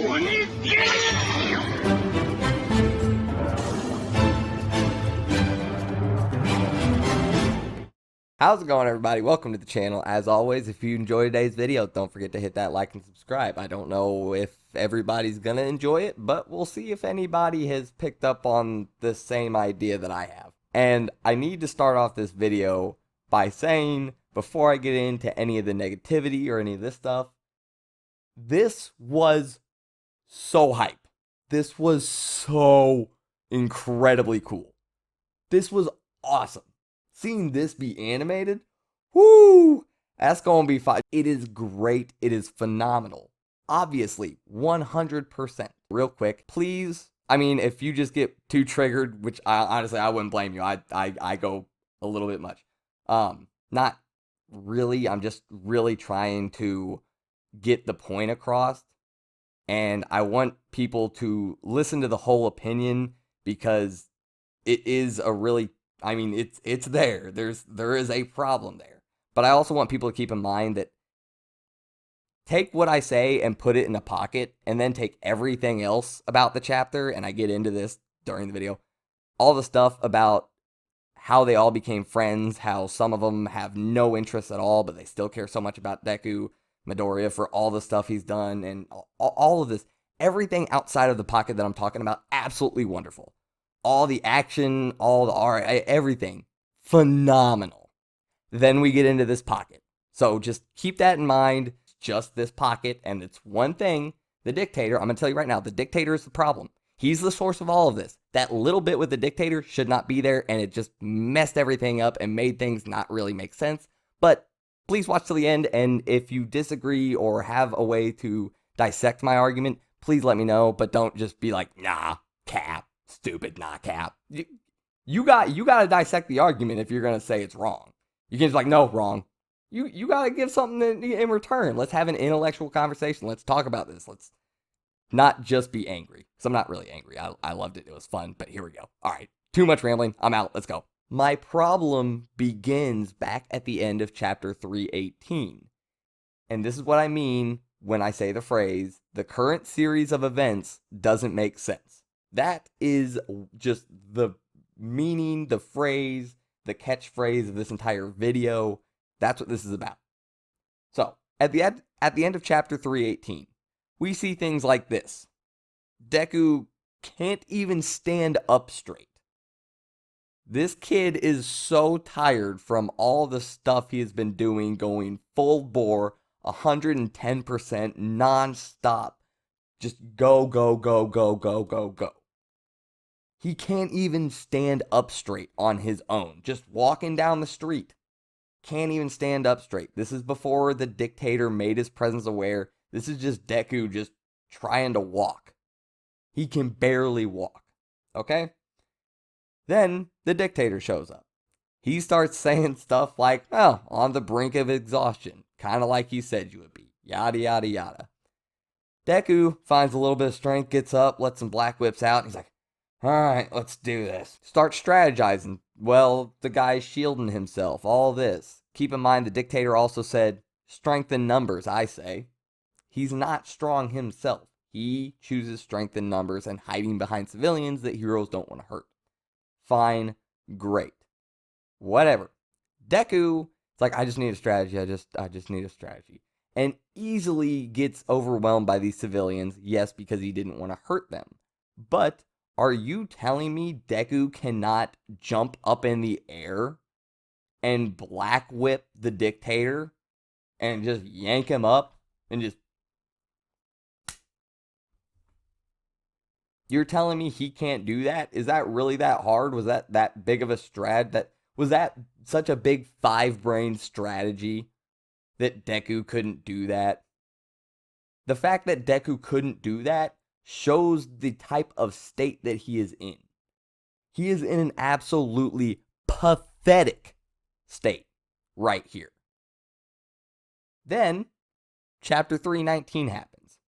How's it going, everybody? Welcome to the channel. As always, if you enjoyed today's video, don't forget to hit that like and subscribe. I don't know if everybody's gonna enjoy it, but we'll see if anybody has picked up on the same idea that I have. And I need to start off this video by saying, before I get into any of the negativity or any of this stuff, this was so hype. This was so incredibly cool. This was awesome. Seeing this be animated, whoo, that's gonna be fun. It is great. It is phenomenal. Obviously, 100%. Real quick, please. I mean, if you just get too triggered, which honestly I wouldn't blame you. I go a little bit much. Not really. I'm just really trying to get the point across, and I want people to listen to the whole opinion because it is a really, I mean, it's there. There is a problem there. But I also want people to keep in mind that take what I say and put it in a pocket, and then take everything else about the chapter, and I get into this during the video, all the stuff about how they all became friends, how some of them have no interest at all, but they still care so much about Deku, Midoriya for all the stuff he's done, and all of this. Everything outside of the pocket that I'm talking about, absolutely wonderful. All the action, all the art, everything, phenomenal. Then we get into this pocket. So just keep that in mind, just this pocket, and it's one thing, the dictator, I'm going to tell you right now, the dictator is the problem. He's the source of all of this. That little bit with the dictator should not be there, and it just messed everything up and made things not really make sense. But please watch till the end, and if you disagree or have a way to dissect my argument, please let me know, but don't just be like, nah, cap. Stupid, not cap. You got to dissect the argument if you're gonna say it's wrong. You can just like, no, wrong. You gotta give something in return. Let's have an intellectual conversation. Let's talk about this. Let's not just be angry. Because I'm not really angry. I loved it. It was fun. But here we go. All right, too much rambling. I'm out. Let's go. My problem begins back at the end of chapter 318, and this is what I mean when I say the phrase, "The current series of events doesn't make sense." That is just the meaning, the phrase, the catchphrase of this entire video. That's what this is about. So, at the end of chapter 318, we see things like this. Deku can't even stand up straight. This kid is so tired from all the stuff he has been doing, going full bore, 110% non-stop. Just go, go, go, go, go, go, go. He can't even stand up straight on his own. Just walking down the street. Can't even stand up straight. This is before the dictator made his presence aware. This is just Deku just trying to walk. He can barely walk. Okay? Then the dictator shows up. He starts saying stuff like, oh, on the brink of exhaustion. Kind of like you said you would be. Yada, yada, yada. Deku finds a little bit of strength, gets up, lets some black whips out, and he's like, alright, let's do this. Start strategizing. Well, the guy's shielding himself, all this. Keep in mind, the dictator also said, strength in numbers, I say. He's not strong himself. He chooses strength in numbers and hiding behind civilians that heroes don't want to hurt. Fine, great. Whatever. Deku, it's like, I just need a strategy, I just need a strategy. And easily gets overwhelmed by these civilians, yes, because he didn't want to hurt them. But are you telling me Deku cannot jump up in the air and black whip the dictator and just yank him up and just... You're telling me he can't do that? Is that really that hard? Was that big of a was that such a big 5-brain strategy that Deku couldn't do that? The fact that Deku couldn't do that shows the type of state that he is in. He is in an absolutely pathetic state right here. Then, chapter 319 happens.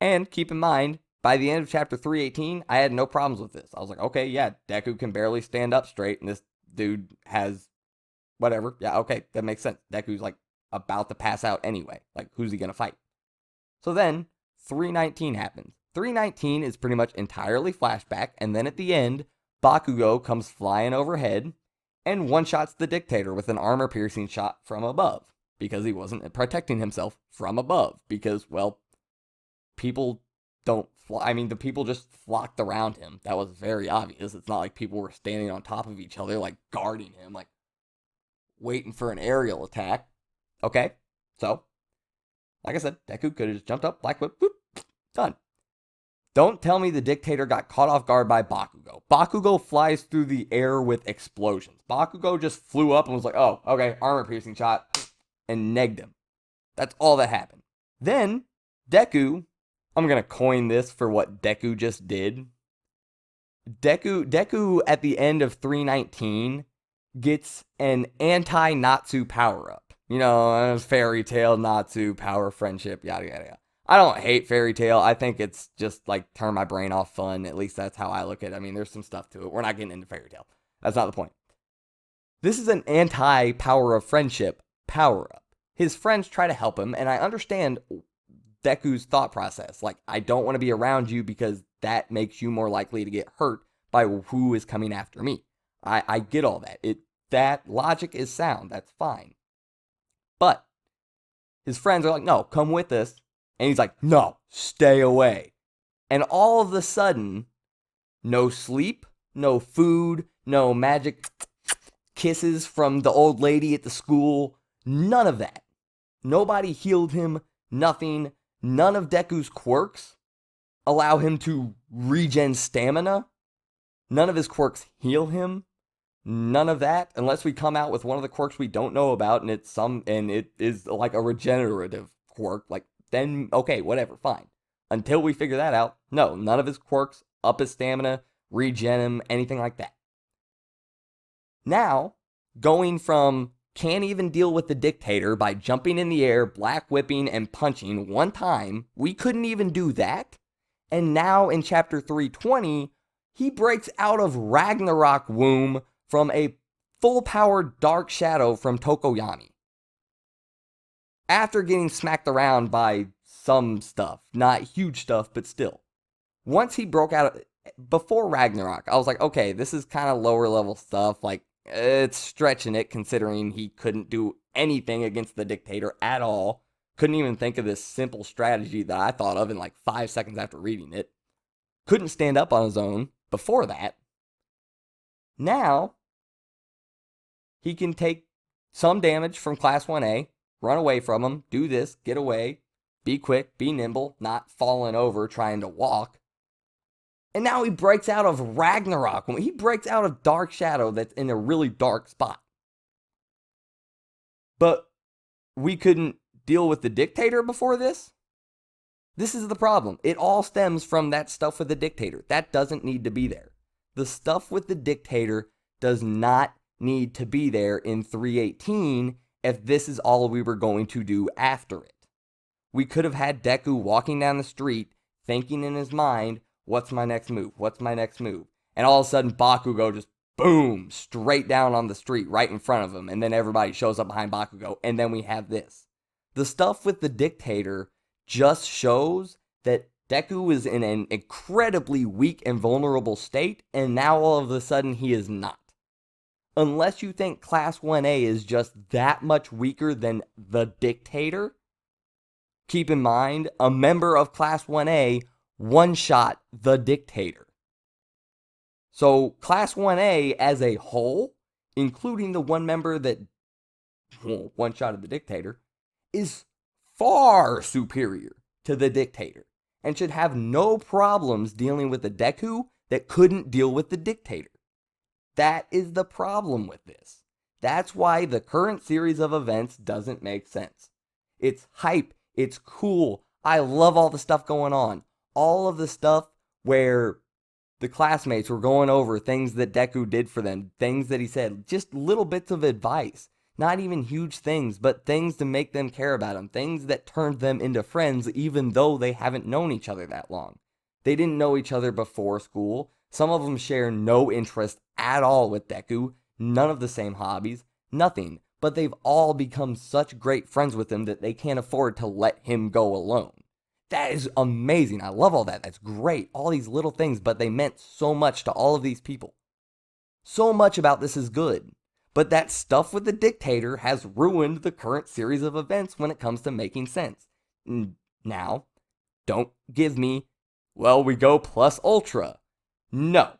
And keep in mind, by the end of chapter 318, I had no problems with this. I was like, okay, yeah, Deku can barely stand up straight, and this dude has whatever. Yeah, okay, that makes sense. Deku's like about to pass out anyway. Like, who's he gonna fight? So then, 319 happens. 319 is pretty much entirely flashback, and then at the end, Bakugo comes flying overhead and one-shots the dictator with an armor-piercing shot from above, because he wasn't protecting himself from above, because, well, people don't fly. I mean, the people just flocked around him. That was very obvious. It's not like people were standing on top of each other, like, guarding him, like, waiting for an aerial attack. Okay, so, like I said, Deku could have just jumped up, Black Whip, whoop, done. Don't tell me the dictator got caught off guard by Bakugo. Bakugo flies through the air with explosions. Bakugo just flew up and was like, oh, okay, armor-piercing shot, and negged him. That's all that happened. Then, Deku, I'm going to coin this for what Deku just did. Deku at the end of 319 gets an anti-Natsu power-up. You know, fairy tale, Natsu, power, friendship, yada, yada, yada. I don't hate fairy tale. I think it's just like turn my brain off fun. At least that's how I look at it. I mean, there's some stuff to it. We're not getting into fairy tale. That's not the point. This is an anti-power of friendship power-up. His friends try to help him, and I understand Deku's thought process. Like, I don't want to be around you because that makes you more likely to get hurt by who is coming after me. I get all that. That logic is sound. That's fine. But his friends are like, no, come with us. And he's like, no, stay away. And all of a sudden, no sleep, no food, no magic kisses from the old lady at the school. None of that. Nobody healed him. Nothing. None of Deku's quirks allow him to regen stamina. None of his quirks heal him. None of that, unless we come out with one of the quirks we don't know about, and it is like a regenerative quirk. Like, then okay, whatever, fine. Until we figure that out, no, none of his quirks up his stamina, regen him, anything like that. Now, going from can't even deal with the dictator by jumping in the air, black whipping, and punching one time, we couldn't even do that. And now in chapter 320, he breaks out of Ragnarok womb from a full-powered Dark Shadow from Tokoyami. After getting smacked around by some stuff, not huge stuff, but still. Once he broke out, before Ragnarok, I was like, okay, this is kind of lower level stuff, like, it's stretching it considering he couldn't do anything against the dictator at all. Couldn't even think of this simple strategy that I thought of in like 5 seconds after reading it. Couldn't stand up on his own before that. Now, he can take some damage from Class 1A, run away from him, do this, get away, be quick, be nimble, not falling over trying to walk. And now he breaks out of Ragnarok. He breaks out of Dark Shadow that's in a really dark spot. But we couldn't deal with the dictator before this? This is the problem. It all stems from that stuff with the dictator. That doesn't need to be there. The stuff with the dictator does not need to be there in 318 if this is all we were going to do after it. We could have had Deku walking down the street thinking in his mind, what's my next move? What's my next move? And all of a sudden Bakugo just boom, straight down on the street right in front of him. And then everybody shows up behind Bakugo. And then we have this. The stuff with the dictator just shows that Deku is in an incredibly weak and vulnerable state. And now all of a sudden he is not. Unless you think Class 1A is just that much weaker than the dictator, keep in mind, a member of Class 1A one-shot the dictator. So Class 1A as a whole, including the one member that one-shotted the dictator, is far superior to the dictator and should have no problems dealing with the Deku that couldn't deal with the dictator. That is the problem with this. That's why the current series of events doesn't make sense. It's hype. It's cool. I love all the stuff going on. All of the stuff where the classmates were going over things that Deku did for them, things that he said, just little bits of advice. Not even huge things, but things to make them care about him. Things that turned them into friends even though they haven't known each other that long. They didn't know each other before school. Some of them share no interest at all with Deku, none of the same hobbies, nothing. But they've all become such great friends with him that they can't afford to let him go alone. That is amazing. I love all that. That's great. All these little things, but they meant so much to all of these people. So much about this is good. But that stuff with the dictator has ruined the current series of events when it comes to making sense. Now, don't give me, well, we go plus ultra. No,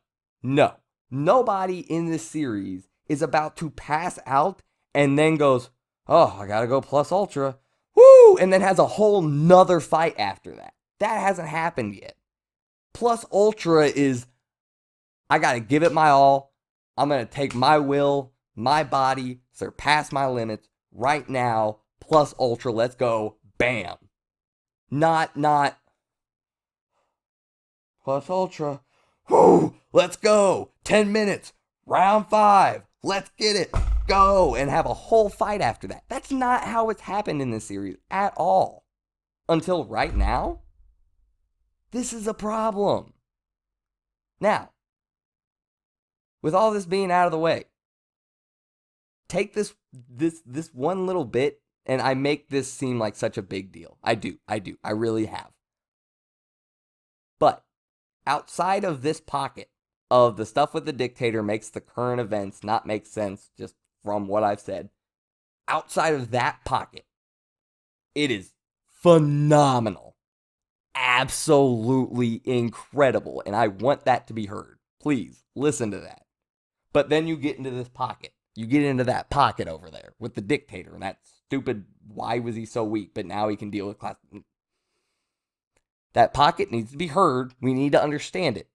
no. Nobody in this series is about to pass out and then goes, oh, I gotta go plus ultra. Woo! And then has a whole nother fight after that. That hasn't happened yet. Plus ultra is, I gotta give it my all. I'm gonna take my will, my body, surpass my limits right now. Plus ultra, let's go. Bam. Not plus ultra. Whoo, let's go. 10 minutes. Round 5. Let's get it. Go. And have a whole fight after that. That's not how it's happened in this series at all. Until right now. This is a problem. Now, with all this being out of the way, take this one little bit and I make this seem like such a big deal. I do. I really have. But outside of this pocket of the stuff with the dictator makes the current events not make sense just from what I've said, outside of that pocket, it is phenomenal. Absolutely incredible. And I want that to be heard. Please listen to that. But then you get into this pocket. You get into that pocket over there with the dictator and that stupid, why was he so weak? But now he can deal with class. That pocket needs to be heard. We need to understand it.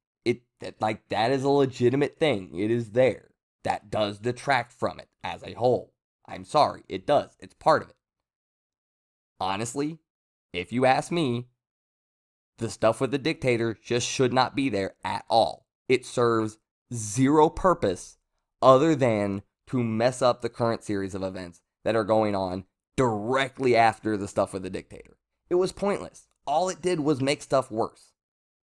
That is a legitimate thing. It is there. That does detract from it as a whole. I'm sorry. It does. It's part of it. Honestly, if you ask me, the stuff with the dictator just should not be there at all. It serves zero purpose other than to mess up the current series of events that are going on directly after the stuff with the dictator. It was pointless. All it did was make stuff worse.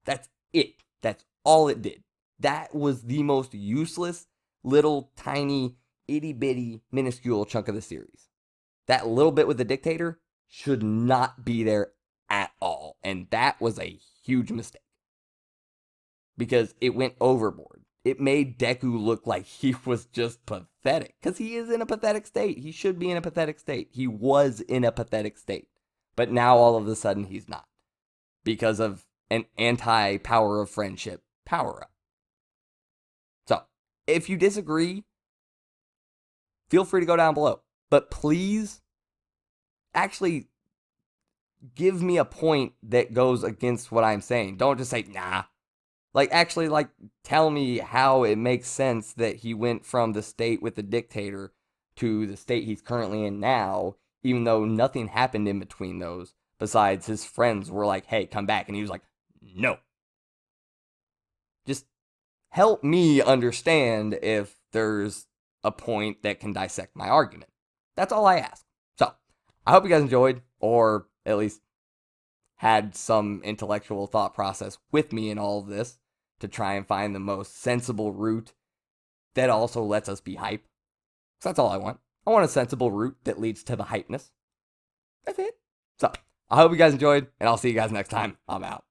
That's it. That's all it did. That was the most useless, little, tiny, itty-bitty, minuscule chunk of the series. That little bit with the dictator should not be there at all. And that was a huge mistake. Because it went overboard. It made Deku look like he was just pathetic. Because he is in a pathetic state. He should be in a pathetic state. He was in a pathetic state. But now all of a sudden he's not. Because of an anti-power of friendship power-up. So, if you disagree, feel free to go down below. But please, actually, give me a point that goes against what I'm saying. Don't just say, nah. Actually, tell me how it makes sense that he went from the state with the dictator to the state he's currently in now, even though nothing happened in between those, besides his friends were like, hey, come back. And he was like, no. Just help me understand if there's a point that can dissect my argument. That's all I ask. So, I hope you guys enjoyed, or at least had some intellectual thought process with me in all of this to try and find the most sensible route that also lets us be hype. So that's all I want. I want a sensible route that leads to the hypeness. That's it. So, I hope you guys enjoyed, and I'll see you guys next time. I'm out.